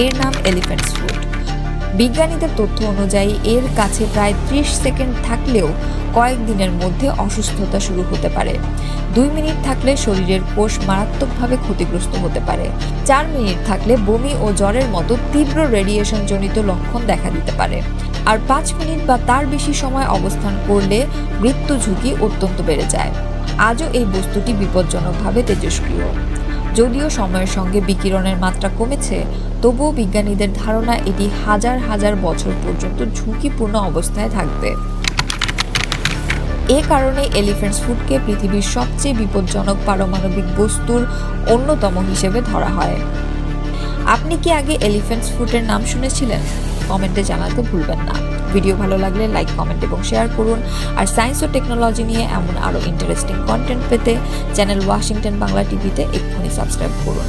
এর নাম elephants food. বিজ্ঞানীদের তথ্য অনুযায়ী এর কাছে প্রায় 30 সেকেন্ড থাকলেও কয়েকদিনের মধ্যে অসুস্থতা শুরু হতে পারে। 2 মিনিট থাকলে শরীরের কোষ মারাত্মকভাবে ক্ষতিগ্রস্ত হতে পারে। 4 মিনিট থাকলে বমি ও জ্বরের মতো তীব্র রেডিয়েশন জনিত লক্ষণ দেখা দিতে পারে। আর 5 মিনিট বা তার বেশি সময় অবস্থান করলে মৃত্যু ঝুঁকি অত্যন্ত বেড়ে যায়। আজও এই বস্তুটি বিপজ্জনকভাবে তেজস্ক্রিয়। যদিও সময়ের সঙ্গে বিকিরণের মাত্রা কমেছে, তবুও বিজ্ঞানীদের ধারণা এটি হাজার হাজার বছর পর্যন্ত ঝুঁকিপূর্ণ অবস্থায় থাকবে। এ কারণে এলিফ্যান্টস ফুডকে পৃথিবীর সবচেয়ে বিপজ্জনক পারমাণবিক বস্তুর অন্যতম হিসেবে ধরা হয়। আপনি কি আগে এলিফ্যান্টস ফুডের নাম শুনেছিলেন? কমেন্টে জানাতে ভুলবেন না। ভিডিও ভালো লাগলে লাইক, কমেন্ট এবং শেয়ার করুন। আর সায়েন্স ও টেকনোলজি নিয়ে এমন আরও ইন্টারেস্টিং কন্টেন্ট পেতে চ্যানেল ওয়াশিংটন বাংলা টিভিতে এক্ষুনি সাবস্ক্রাইব করুন।